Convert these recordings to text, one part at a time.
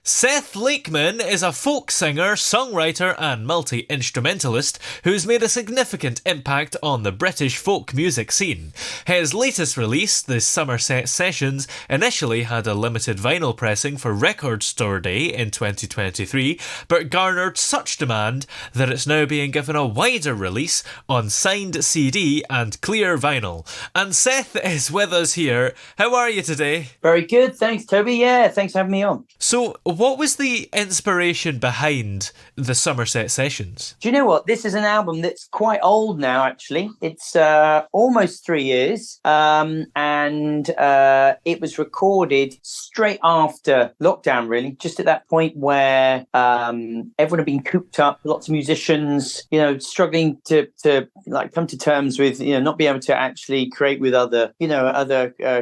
Seth Lakeman is a folk singer, songwriter and multi-instrumentalist who's made a significant impact on the British folk music scene. His latest release, the Somerset Sessions, initially had a limited vinyl pressing for Record Store Day in 2023, but garnered such demand that it's now being given a wider release on signed CD and clear vinyl. And Seth is with us here. How are you today? Very good, thanks Toby. Yeah, thanks for having me on. So, what was the inspiration behind the Somerset Sessions? Do you know what? This is an album that's quite old now, actually. It's almost 3 years, and it was recorded straight after lockdown, really, just at that point where everyone had been cooped up, lots of musicians, struggling to come to terms with, not being able to actually create with other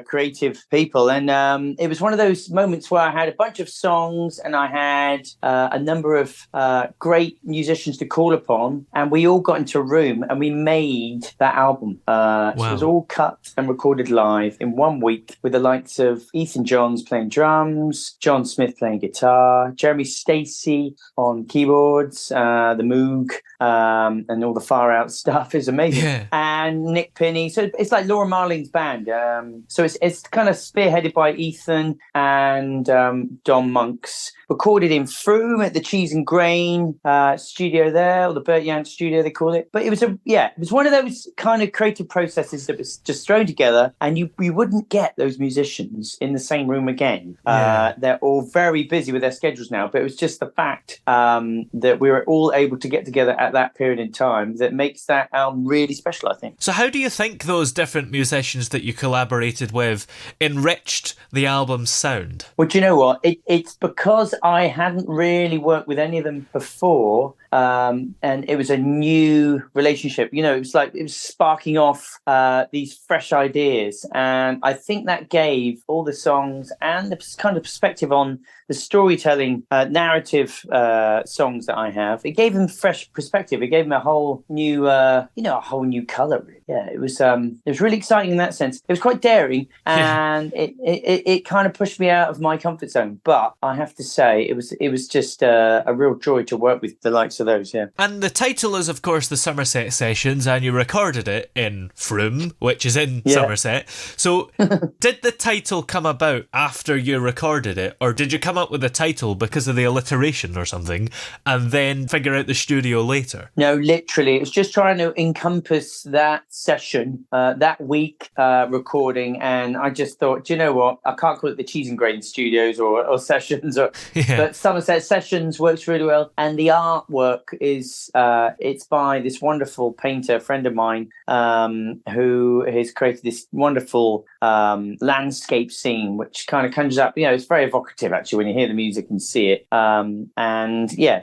creative people. And it was one of those moments where I had a bunch of songs and I had a number of great musicians to call upon, and we all got into a room and we made that album. Wow. So it was all cut and recorded live in 1 week with the likes of Ethan Johns playing drums, John Smith playing guitar, Jeremy Stacey on keyboards, the Moog, and all the far out stuff is amazing. Yeah. And Nick Pinney. So it's like Laura Marling's band. So it's kind of spearheaded by Ethan and Don Monks. Recorded in Frome at the Cheese and Grain studio there, or the Burt Young studio they call it. But it was one of those kind of creative processes that was just thrown together, and you wouldn't get those musicians in the same room again. Yeah. They're all very busy with their schedules now, but it was just the fact that we were all able to get together at that period in time that makes that album really special, I think. So how do you think those different musicians that you collaborated with enriched the album's sound? Well, do you know what? It's because I hadn't really worked with any of them before, and it was a new relationship. It was sparking off these fresh ideas, and I think that gave all the songs and the kind of perspective on the storytelling narrative songs that I have. It gave them fresh perspective. It gave them a whole new, a whole new color. Yeah, it was really exciting in that sense. It was quite daring, and it kind of pushed me out of my comfort zone. But I have to say, it was just a real joy to work with the likes of those. Yeah. And the title is, of course, the Somerset Sessions, and you recorded it in Frome, which is in Somerset. So, did the title come about after you recorded it, or did you come up with the title because of the alliteration or something, and then figure out the studio later? No, literally, it was just trying to encompass that session, that week recording, and I just thought, do you know what? I can't call it the Cheese and Grain Studios or Sessions, but Somerset Sessions works really well, and the artwork is it's by this wonderful painter, friend of mine, who has created this wonderful landscape scene, which kind of conjures up, it's very evocative actually when you hear the music and see it.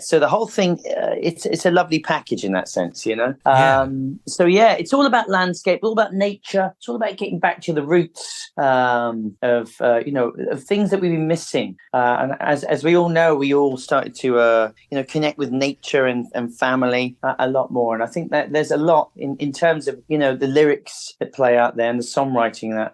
So the whole thing, it's a lovely package in that sense, So it's all about landscape, all about nature. It's all about getting back to the roots of things that we've been missing. And as we all know, we all started to connect with nature and family a lot more. And I think that there's a lot in terms of the lyrics that play out there and the songwriting that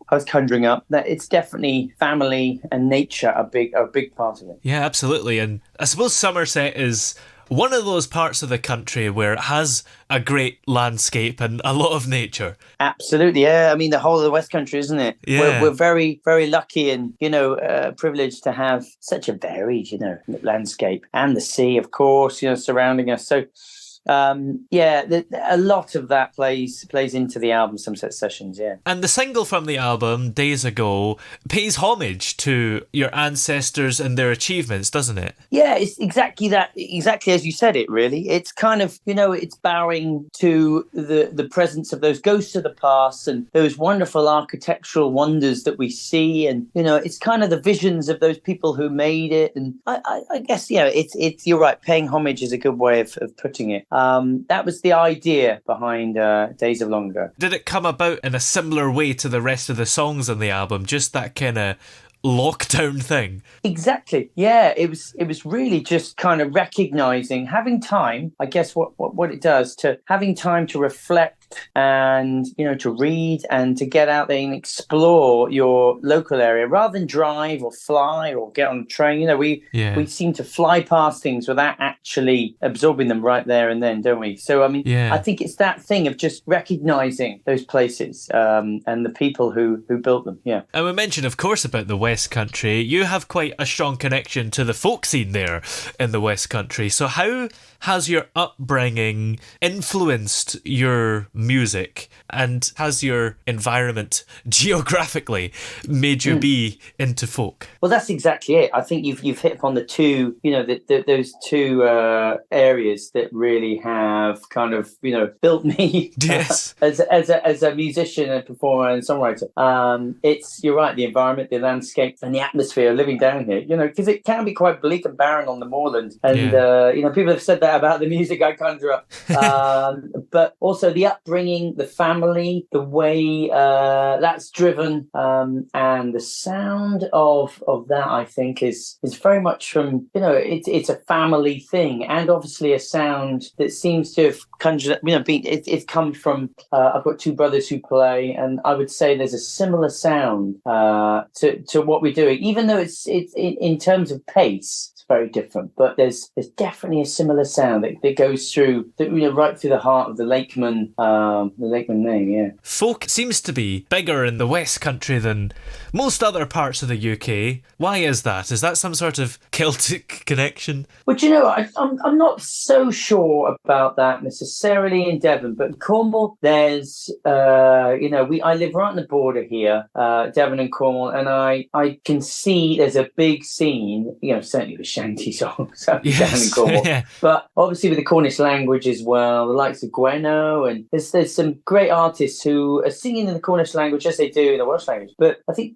I was conjuring up. That it's definitely family and nature a big part of it. Yeah, absolutely. And I suppose Somerset is one of those parts of the country where it has a great landscape and a lot of nature. Absolutely, yeah. I mean, the whole of the Westcountry, isn't it? Yeah. We're very, very lucky and, privileged to have such a varied, landscape, and the sea, of course, surrounding us. So, a lot of that plays into the album Somerset Sessions, yeah. And the single from the album, Days Ago, pays homage to your ancestors and their achievements, doesn't it? Yeah, it's exactly as you said it, really. It's kind of, it's bowing to the presence of those ghosts of the past and those wonderful architectural wonders that we see, and, it's kind of the visions of those people who made it. And I guess, it's you're right, paying homage is a good way of putting it. That was the idea behind Days of Long Ago. Did it come about in a similar way to the rest of the songs on the album? Just that kind of lockdown thing? Exactly. Yeah, it was really just kind of recognizing, having time. I guess what it does, to having time to reflect and, to read and to get out there and explore your local area rather than drive or fly or get on a train. We seem to fly past things without actually absorbing them right there and then, don't we? So, I think it's that thing of just recognizing those places and the people who built them. Yeah. And we mentioned, of course, about the West Country. You have quite a strong connection to the folk scene there in the West Country. So how has your upbringing influenced your music, and has your environment geographically made you be into folk? Well, that's exactly it. I think you've hit upon the two, those two areas that really have kind of, built me yes. as a musician and performer and songwriter. You're right, the environment, the landscape, and the atmosphere living down here. Because it can be quite bleak and barren on the moorland, and people have said that about the music I conjure up. But also the upbringing, the family, the way that's driven, and the sound of that, I think, is very much from, it's a family thing, and obviously a sound that seems to have conjured, it's come from, I've got two brothers who play, and I would say there's a similar sound to what we're doing, even though it's in terms of pace, very different, but there's definitely a similar sound that goes through, right through the heart of the Lakeman name. Yeah, folk seems to be bigger in the West Country than most other parts of the UK. Why is that? Is that some sort of Celtic connection? Well, I'm not so sure about that necessarily in Devon, but in Cornwall, there's I live right on the border here, Devon and Cornwall, and I can see there's a big scene, certainly with shanty songs down in Cornwall. Yeah. But obviously with the Cornish language as well, the likes of Gweno, and there's some great artists who are singing in the Cornish language as they do in the Welsh language. But I think,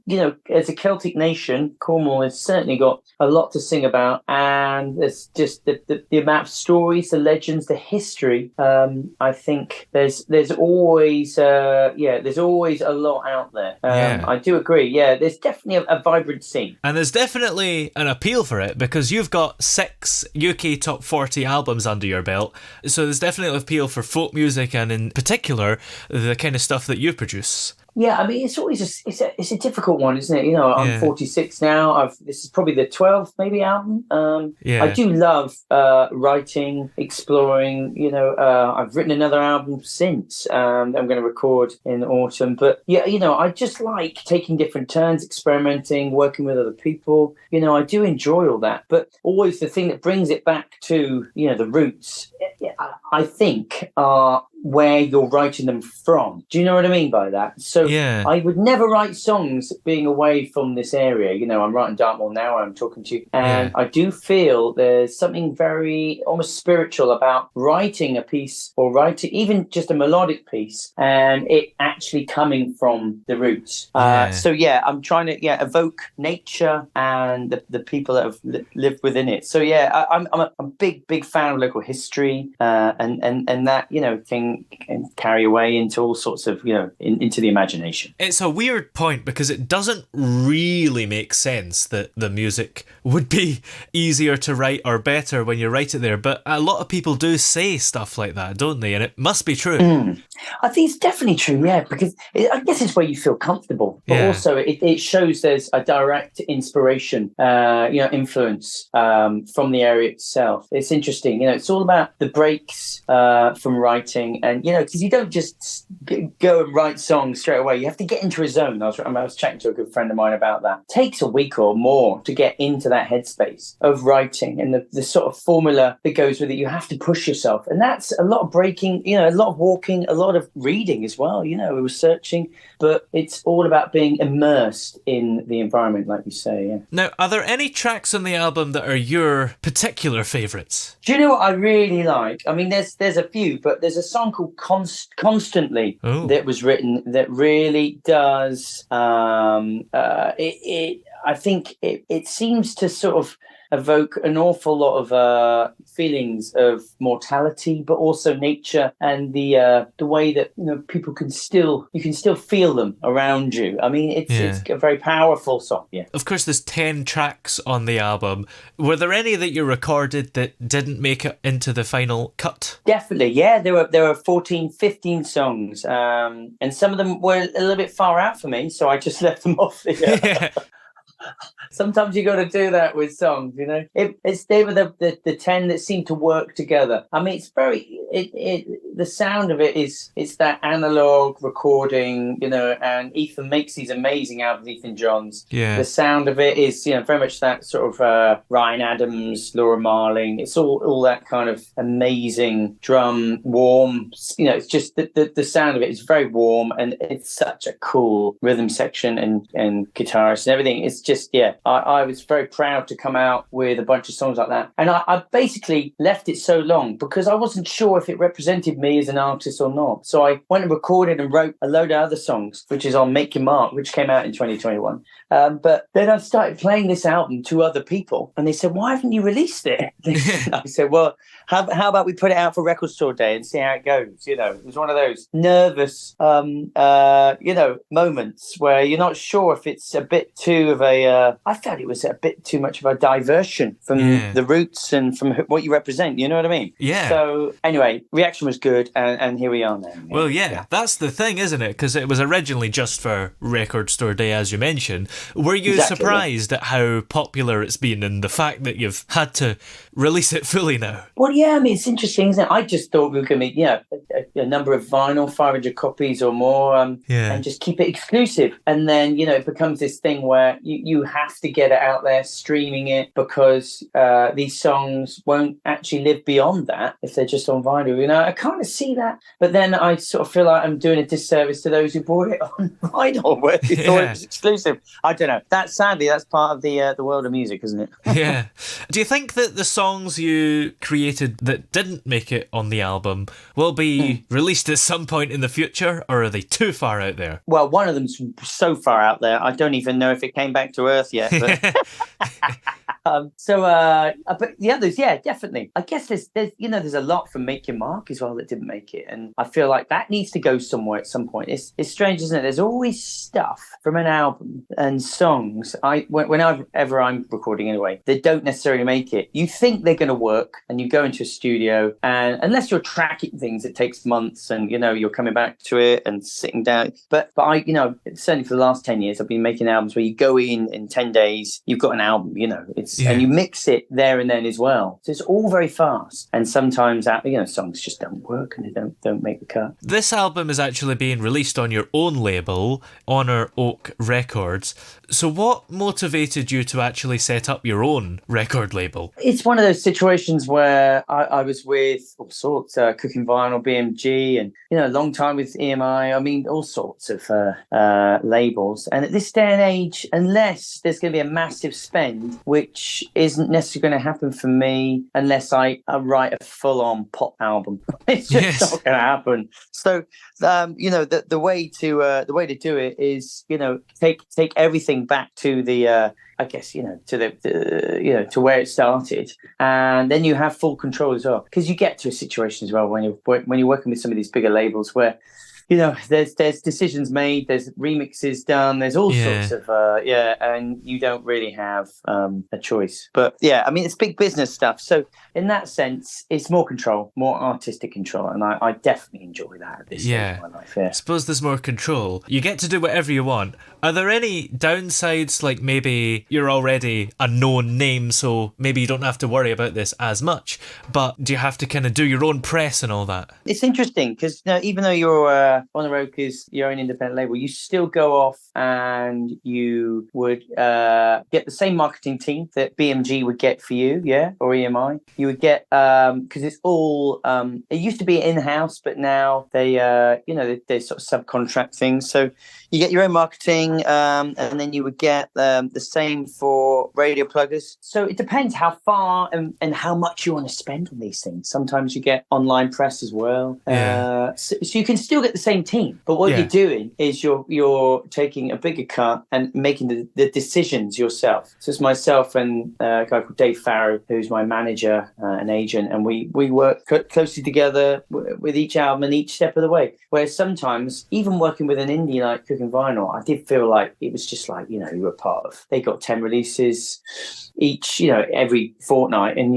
as a Celtic nation, Cornwall has certainly got a lot to sing about, and there's just the amount of stories, the legends, the history. I think there's always a lot out there. I do agree. Yeah, there's definitely a vibrant scene, and there's definitely an appeal for it because you've got 6 UK top 40 albums under your belt, so there's definitely an appeal for folk music, and in particular the kind of stuff that you produce. Yeah, it's always it's a difficult one, isn't it? I'm 46 now. This is probably the 12th maybe album. I do love writing, exploring. I've written another album since I'm going to record in autumn. But I just like taking different turns, experimenting, working with other people. I do enjoy all that. But always the thing that brings it back to the roots, I think, are where you're writing them from. Do you know what I mean by that? So I would never write songs being away from this area. I'm writing Dartmoor now, I'm talking to you, and I do feel there's something very almost spiritual about writing a piece, or writing even just a melodic piece, and it actually coming from the roots. I'm trying to evoke nature and the people that have lived within it. So I'm a big fan of local history, and that can carry away into all sorts of into the imagination. It's a weird point because it doesn't really make sense that the music would be easier to write or better when you write it there, but a lot of people do say stuff like that, don't they? And it must be true. I think it's definitely true, because I guess it's where you feel comfortable, but also it shows there's a direct inspiration, influence from the area itself. It's interesting, it's all about the breaks from writing, and because you don't just go and write songs straight away. You have to get into a zone. I was chatting to a good friend of mine about that. It takes a week or more to get into that headspace of writing, and the sort of formula that goes with it. You have to push yourself, and that's a lot of breaking, a lot of walking, a lot of reading as well, researching, but it's all about being immersed in the environment, like you say. Now, are there any tracks on the album that are your particular favourites? Do you know what I really like? There's a few, but there's a song called Constantly that was written that really does I think it seems to sort of evoke an awful lot of feelings of mortality, but also nature and the way that people can still feel them around you. I mean, it's a very powerful song. Yeah. Of course, there's 10 tracks on the album. Were there any that you recorded that didn't make it into the final cut? Definitely, yeah. There were 14, 15 songs, and some of them were a little bit far out for me, so I just left them off. Yeah. Sometimes you got to do that with songs, they were the 10 that seem to work together. I mean, it's very the sound of it it's that analog recording, and Ethan makes these amazing albums, Ethan Johns. Yeah. The sound of it is very much that sort of Ryan Adams, Laura Marling. It's all that kind of amazing drum, warm. It's just the sound of it is very warm, and it's such a cool rhythm section and guitarist and everything. It's just, I was very proud to come out with a bunch of songs like that. And I basically left it so long because I wasn't sure if it represented me as an artist or not. So I went and recorded and wrote a load of other songs, which is on Make Your Mark, which came out in 2021. But then I started playing this album to other people, and they said, "Why haven't you released it?" I said, "Well, how about we put it out for Record Store Day and see how it goes?" It was one of those nervous, moments where you're not sure if it's a bit too of a. I felt it was a bit too much of a diversion from the roots and from what you represent. You know what I mean? Yeah. So anyway, reaction was good, and here we are now. Well, that's the thing, isn't it? Because it was originally just for Record Store Day, as you mentioned. Were you surprised at how popular it's been and the fact that you've had to release it fully now? Well, yeah, I mean, it's interesting, isn't it? I just thought we were going to be, a number of vinyl, 500 copies or more, and just keep it exclusive. And then, it becomes this thing where you have to get it out there, streaming it, because these songs won't actually live beyond that if they're just on vinyl. I kind of see that. But then I sort of feel like I'm doing a disservice to those who bought it on vinyl, where they thought it was exclusive. I don't know. That's part of the world of music, isn't it? Yeah. Do you think that the songs you created that didn't make it on the album will be released at some point in the future, or are they too far out there? Well, one of them's so far out there, I don't even know if it came back to Earth yet. But but the others, definitely. I guess there's a lot from Make Your Mark as well that didn't make it, and I feel like that needs to go somewhere at some point. It's strange, isn't it? There's always stuff from an album and songs. Whenever I'm recording anyway, they don't necessarily make it. You think they're going to work, and you go into a studio, and unless you're tracking things, it takes months, and you're coming back to it and sitting down. But I, certainly for the last 10 years, I've been making albums where you go in 10 days, you've got an album. And you mix it there and then as well. So it's all very fast, and sometimes songs just don't work and they don't make the cut. This album is actually being released on your own label, Honor Oak Records. So what motivated you to actually set up your own record label? It's one of those situations where I was with all sorts, Cooking Vinyl, BMG, and a long time with EMI. I mean, all sorts of labels. And at this day and age, unless there's going to be a massive spend, which isn't necessarily going to happen for me unless I write a full-on pop album. It's just not going to happen. So, the way to do it is, take everything back to the to where it started, and then you have full control as well, because you get to a situation as well when you're working with some of these bigger labels where there's decisions made, there's remixes done, there's all sorts of and you don't really have a choice. But I mean, it's big business stuff. So in that sense, it's more control, more artistic control, and I definitely enjoy that at this stage of my life. Yeah. I suppose there's more control. You get to do whatever you want. Are there any downsides, like maybe you're already a known name, so maybe you don't have to worry about this as much, but do you have to kind of do your own press and all that? It's interesting because even though you're Honor Oak is your own independent label, you still go off and you would get the same marketing team that BMG would get for you, or EMI. You would get, because it's all, it used to be in-house, but now they sort of subcontract things. So you get your own marketing, and then you would get the same for radio pluggers. So it depends how far and how much you want to spend on these things. Sometimes you get online press as well. So you can still get the same team, but what Yeah. you're doing is you're taking a bigger cut and making the decisions yourself. So it's myself and a guy called Dave Farrow, who's my manager and agent, and we work closely together with each album and each step of the way. Whereas sometimes, even working with an indie like Cooking Vinyl, I did feel like it was just like, you were part of. They got 10 releases each, every fortnight, and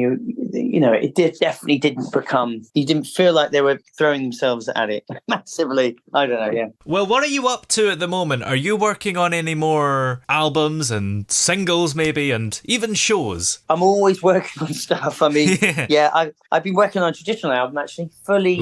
it definitely didn't become. You didn't feel like they were throwing themselves at it massively. I don't know. Yeah. Well, what are you up to at the moment? Are you working on any more albums and singles, maybe, and even shows? I'm always working on stuff. I mean, I've been working on a traditional album, actually, fully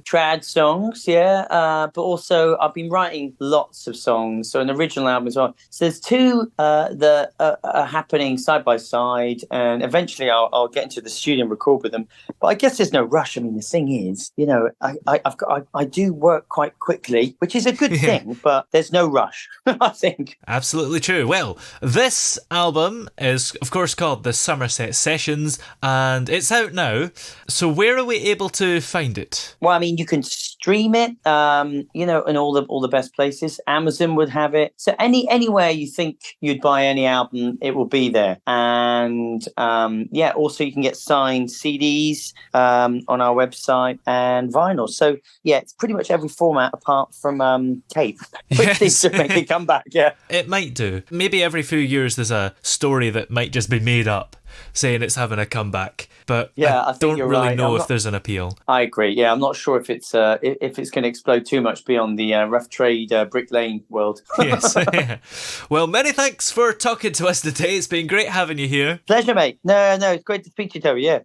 trad songs, but also I've been writing lots of songs, so an original album as well. So there's two that are happening side by side, and eventually I'll get into the studio and record with them. But I guess there's no rush. I mean, the thing is, I do work quite quickly, which is a good thing, but there's no rush, I think. Absolutely true. Well, this album is, of course, called the Somerset Sessions, and it's out now. So where are we able to find it? Well, I mean, you can stream it, in all the best places. Amazon would have it. So anywhere you think you'd buy any album, it will be there. And also you can get signed CDs on our website and vinyl. So it's pretty much every format apart from tape, which seems to make it come back. Yeah, it might do. Maybe every few years there's a story that might just be made up, saying it's having a comeback, but I don't really know if there's an appeal. I agree. Yeah, I'm not sure if it's going to explode too much beyond the rough trade Brick Lane world. Yes. Well, many thanks for talking to us today. It's been great having you here. Pleasure, mate. No, it's great to speak to you, Toby. Yeah.